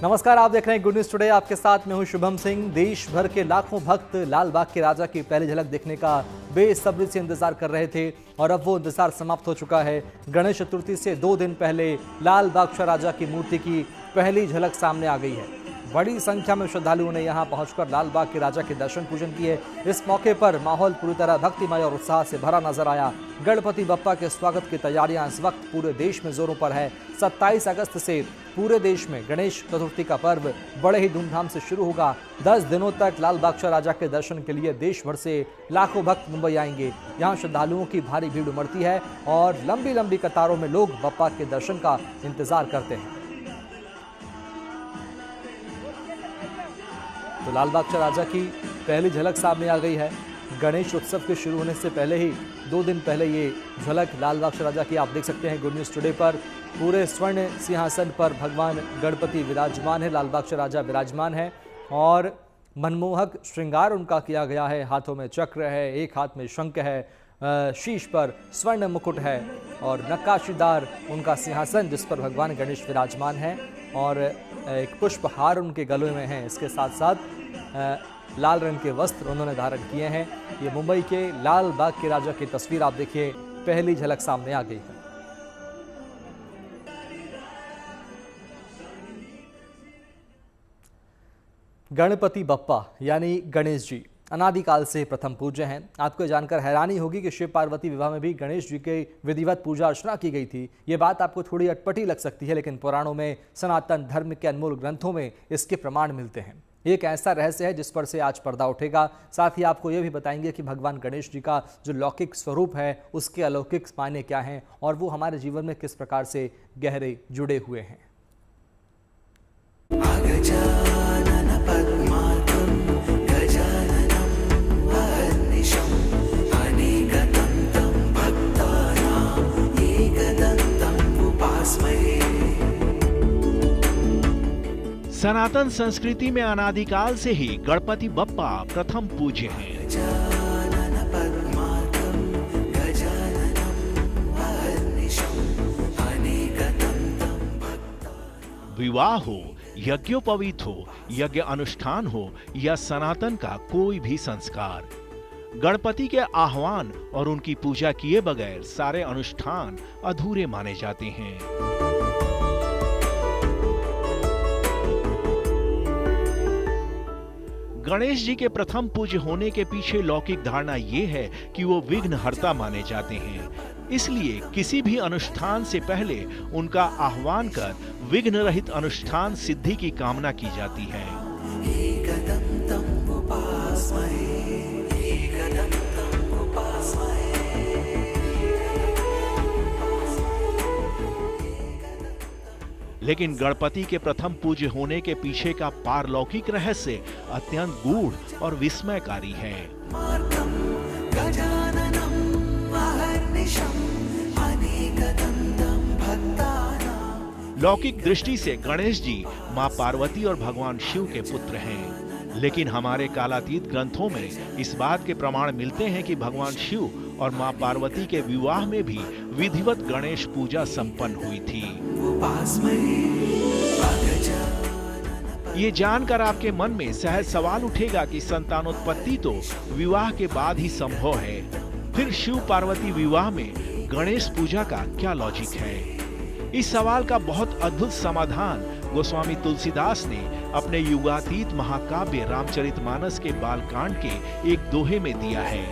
नमस्कार, आप देख रहे हैं गुड न्यूज टुडे। आपके साथ मैं हूं शुभम सिंह। देश भर के लाखों भक्त लाल बाग के राजा की पहली झलक देखने का बेसब्री से इंतजार कर रहे थे और अब वो इंतजार समाप्त हो चुका है। गणेश चतुर्थी से 2 दिन पहले लाल बाग राजा की मूर्ति की पहली झलक सामने आ गई है। बड़ी संख्या में श्रद्धालुओं ने यहां पहुंचकर लाल बाग के राजा के दर्शन पूजन किए। इस मौके पर माहौल पूरी तरह भक्तिमय और उत्साह से भरा नजर आया। गणपति बप्पा के स्वागत की तैयारियां इस वक्त पूरे देश में जोरों पर है। 27 अगस्त से पूरे देश में गणेश चतुर्थी का पर्व बड़े ही धूमधाम से शुरू होगा। 10 दिनों तक लाल बाग राजा के दर्शन के लिए देश भर से लाखों भक्त मुंबई आएंगे। यहाँ श्रद्धालुओं की भारी भीड़ उमड़ती है और लंबी लंबी कतारों में लोग बप्पा के दर्शन का इंतजार करते हैं। तो लाल बाग राजा की पहली झलक सामने आ गई है। गणेश उत्सव के शुरू होने से पहले ही 2 दिन पहले ये झलक लाल बाग राजा की आप देख सकते हैं गुड न्यूज टुडे पर। पूरे स्वर्ण सिंहासन पर भगवान गणपति विराजमान है, लाल बाग राजा विराजमान है और मनमोहक श्रृंगार उनका किया गया है। हाथों में चक्र है, एक हाथ में शंख है, शीश पर स्वर्ण मुकुट है और नक्काशीदार उनका सिंहासन जिस पर भगवान गणेश विराजमान है और एक पुष्पहार उनके गले में है। इसके साथ साथ लाल रंग के वस्त्र उन्होंने धारण किए हैं। ये मुंबई के लाल बाग के राजा की तस्वीर आप देखिए, पहली झलक सामने आ गई है। गणपति बप्पा यानी गणेश जी अनादिकाल से प्रथम पूज्य हैं। आपको जानकर हैरानी होगी कि शिव पार्वती विवाह में भी गणेश जी के विधिवत पूजा अर्चना की गई थी। ये बात आपको थोड़ी अटपटी लग सकती है, लेकिन पुराणों में, सनातन धर्म के अनमोल ग्रंथों में इसके प्रमाण मिलते हैं। एक ऐसा रहस्य है जिस पर से आज पर्दा उठेगा। साथ ही आपको ये भी बताएंगे कि भगवान गणेश जी का जो लौकिक स्वरूप है उसके अलौकिक मायने क्या हैं और वो हमारे जीवन में किस प्रकार से गहरे जुड़े हुए हैं। सनातन संस्कृति में अनादिकाल से ही गणपति बप्पा प्रथम पूज्य हैं। विवाह हो, यज्ञोपवीत हो, यज्ञ अनुष्ठान हो या सनातन का कोई भी संस्कार, गणपति के आह्वान और उनकी पूजा किए बगैर सारे अनुष्ठान अधूरे माने जाते हैं। गणेश जी के प्रथम पूज्य होने के पीछे लौकिक धारणा ये है कि वो विघ्नहर्ता माने जाते हैं। इसलिए किसी भी अनुष्ठान से पहले उनका आह्वान कर विघ्न रहित अनुष्ठान सिद्धि की कामना की जाती है। लेकिन गणपति के प्रथम पूज्य होने के पीछे का पारलौकिक रहस्य अत्यंत गूढ़ और विस्मयकारी है। लौकिक दृष्टि से गणेश जी मां पार्वती और भगवान शिव के पुत्र हैं, लेकिन हमारे कालातीत ग्रंथों में इस बात के प्रमाण मिलते हैं कि भगवान शिव और मां पार्वती के विवाह में भी विधिवत गणेश पूजा संपन्न हुई थी। ये जानकर आपके मन में सहज सवाल उठेगा कि संतानोत्पत्ति तो विवाह के बाद ही संभव है, फिर शिव पार्वती विवाह में गणेश पूजा का क्या लॉजिक है? इस सवाल का बहुत अद्भुत समाधान गोस्वामी तुलसीदास ने अपने युगातीत महाकाव्य रामचरितमानस के बालकांड के एक दोहे में दिया है।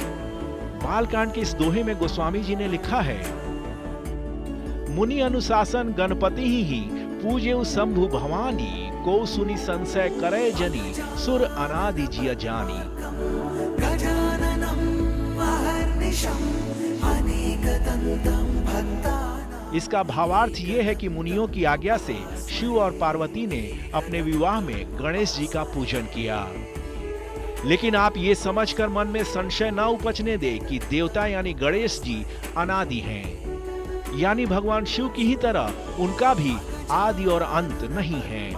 बालकांड के इस दोहे में गोस्वामी जी ने लिखा है, मुनि अनुशासन गणपति ही पूजे शंभु भवानी, को सुनी संशय करे जनी, सुर अनादि जिय जानी। इसका भावार्थ ये है कि मुनियों की आज्ञा से शिव और पार्वती ने अपने विवाह में गणेश जी का पूजन किया। लेकिन आप ये समझकर मन में संशय न उपजने दे कि देवता यानी गणेश जी अनादि हैं, यानी भगवान शिव की ही तरह उनका भी आदि और अंत नहीं है।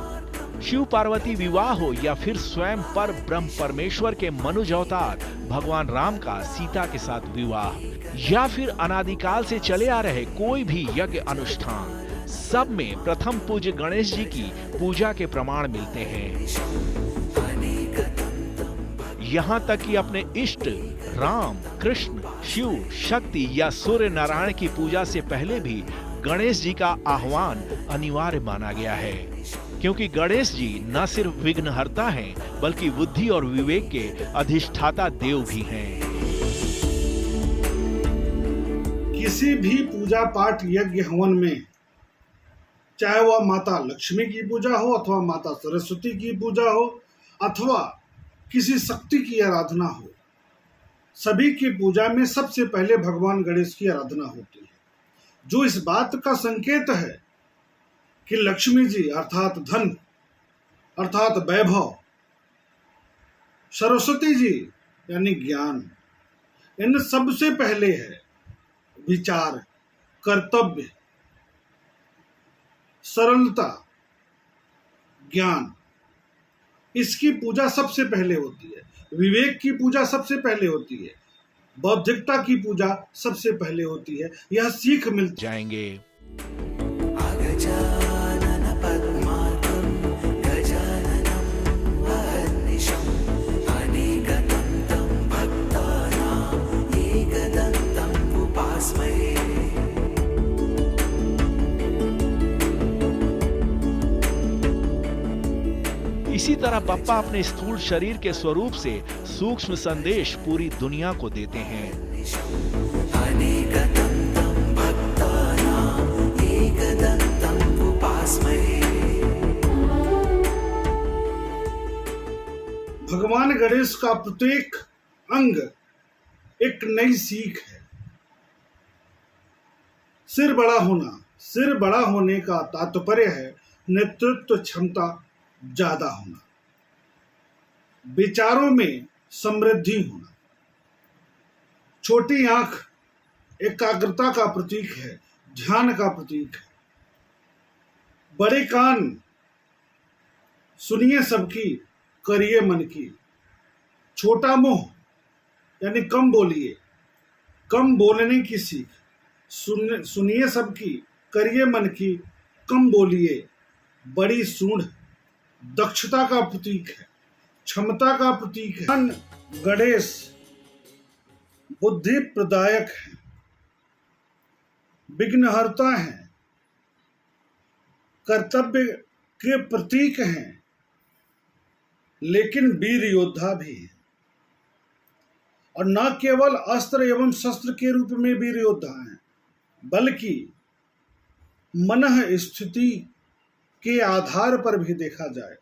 शिव पार्वती विवाह हो या फिर स्वयं पर ब्रह्म परमेश्वर के मनुज अवतार भगवान राम का सीता के साथ विवाह, या फिर अनादिकाल से चले आ रहे कोई भी यज्ञ अनुष्ठान, सब में प्रथम पूज्य गणेश जी की पूजा के प्रमाण मिलते हैं। यहाँ तक कि अपने इष्ट राम, कृष्ण, शिव, शक्ति या सूर्य नारायण की पूजा से पहले भी गणेश जी का आह्वान अनिवार्य माना गया है, क्योंकि गणेश जी न सिर्फ विघ्नहर्ता हैं, बल्कि बुद्धि और विवेक के अधिष्ठाता देव भी हैं। किसी भी पूजा पाठ यज्ञ हवन में, चाहे वह माता लक्ष्मी की पूजा हो अथवा माता सरस्वती की पूजा हो अथवा किसी शक्ति की आराधना हो, सभी की पूजा में सबसे पहले भगवान गणेश की आराधना होती है, जो इस बात का संकेत है कि लक्ष्मी जी अर्थात धन अर्थात वैभव, सरस्वती जी यानी ज्ञान, इन सबसे पहले है विचार, कर्तव्य, सरलता, ज्ञान, इसकी पूजा सबसे पहले होती है। विवेक की पूजा सबसे पहले होती है। बौद्धिकता की पूजा सबसे पहले होती है। यह सीख मिल जाएंगे। इसी तरह बप्पा अपने स्थूल शरीर के स्वरूप से सूक्ष्म संदेश पूरी दुनिया को देते हैं। भगवान गणेश का प्रत्येक अंग एक नई सीख है। सिर बड़ा होने का तात्पर्य है नेतृत्व क्षमता ज्यादा होना, विचारों में समृद्धि होना। छोटी आंख एकाग्रता का प्रतीक है, ध्यान का प्रतीक है। बड़े कान सुनिए सबकी, करिए मन की। छोटा मुंह यानी कम बोलिए, कम बोलने की सीख। सुनिए सबकी, करिए मन की, कम बोलिए। बड़ी सूंड दक्षता का प्रतीक है, क्षमता का प्रतीक है। गणेश बुद्धि प्रदायक है, विघ्नहर्ता है, कर्तव्य के प्रतीक हैं, लेकिन वीर योद्धा भी है। और न केवल अस्त्र एवं शस्त्र के रूप में वीर योद्धा हैं, बल्कि मनः स्थिति के आधार पर भी देखा जाए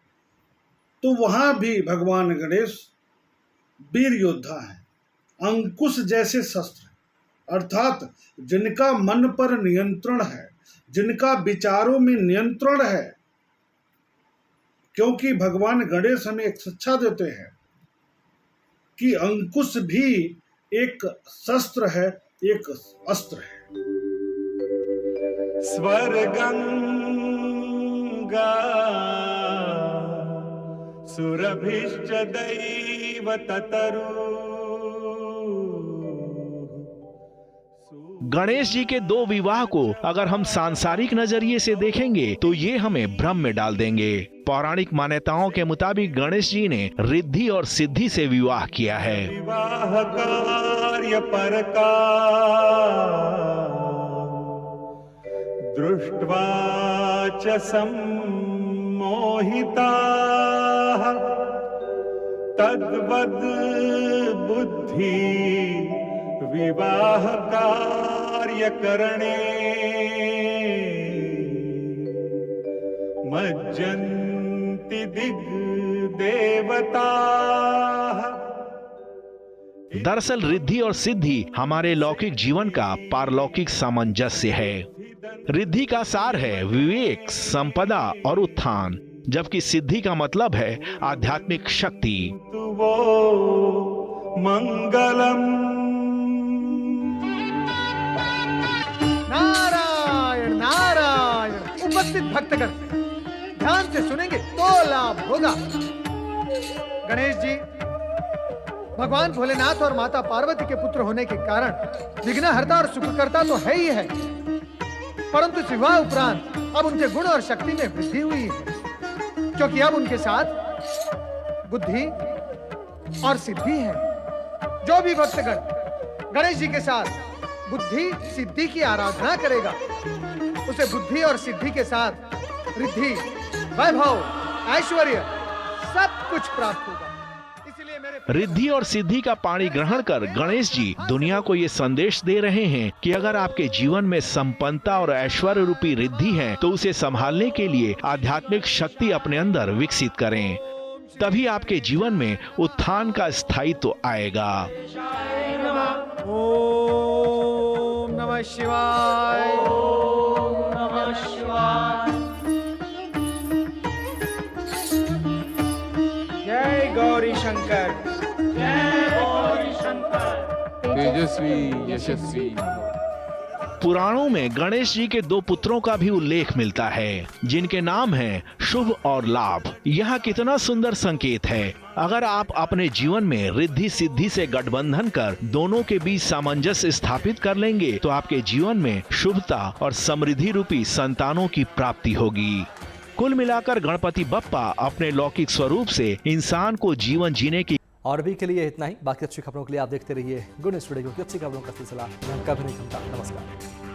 तो वहां भी भगवान गणेश वीर योद्धा है। अंकुश जैसे शस्त्र, अर्थात जिनका मन पर नियंत्रण है, जिनका विचारों में नियंत्रण है, क्योंकि भगवान गणेश हमें एक शिक्षा देते हैं कि अंकुश भी एक शस्त्र है, एक अस्त्र है। स्वर्गंगा सुरभिश्च दैवततरु। गणेश जी के दो विवाह को अगर हम सांसारिक नजरिए से देखेंगे तो ये हमें भ्रम में डाल देंगे। पौराणिक मान्यताओं के मुताबिक गणेश जी ने रिद्धि और सिद्धि से विवाह किया है। विवाह कार्य परका दृष्ट्वा च सम्मोहिताः तद्वद् बुद्धि विवाह कार्य करणे मज्जन्ति दिग्देवताः। दरअसल रिद्धि और सिद्धि हमारे लौकिक जीवन का पारलौकिक सामंजस्य है। रिद्धि का सार है विवेक, संपदा और उत्थान, जबकि सिद्धि का मतलब है आध्यात्मिक शक्ति। वो मंगलम। नारायण नारायण। उपस्थित भक्तगण ध्यान से सुनेंगे तो लाभ होगा। गणेश जी भगवान भोलेनाथ और माता पार्वती के पुत्र होने के कारण विघ्नहर्ता और सुखकर्ता तो है ही है, परंतु विवाह उपरांत अब उनके गुण और शक्ति में वृद्धि हुई है, क्योंकि अब उनके साथ बुद्धि और सिद्धि है। जो भी भक्तगण गणेश जी के साथ बुद्धि सिद्धि की आराधना करेगा, उसे बुद्धि और सिद्धि के साथ रिद्धि, वैभव, ऐश्वर्य सब कुछ प्राप्त होगा। इसलिए मेरे रिद्धि और सिद्धि का पानी ग्रहण कर गणेश जी दुनिया को ये संदेश दे रहे हैं कि अगर आपके जीवन में संपन्नता और ऐश्वर्य रूपी रिद्धि है तो उसे संभालने के लिए आध्यात्मिक शक्ति अपने अंदर विकसित करें, तभी आपके जीवन में उत्थान का स्थायित्व आएगा। ओम नमः शिवाय। ओम नमः शिवाय। जय गौरी शंकर, जय गौरी शंकर। तेजस्वी यशस्वी। पुराणों में गणेश जी के 2 पुत्रों का भी उल्लेख मिलता है, जिनके नाम हैं शुभ और लाभ। यह कितना सुंदर संकेत है। अगर आप अपने जीवन में रिद्धि सिद्धि से गठबंधन कर दोनों के बीच सामंजस्य स्थापित कर लेंगे तो आपके जीवन में शुभता और समृद्धि रूपी संतानों की प्राप्ति होगी। कुल मिलाकर गणपति बप्पा अपने लौकिक स्वरूप से इंसान को जीवन जीने की। और अभी के लिए इतना ही। बाकी अच्छी खबरों के लिए आप देखते रहिए गुड न्यूज़ टुडे, क्योंकि अच्छी खबरों का सिलसिला कभी नहीं थमता। नमस्कार।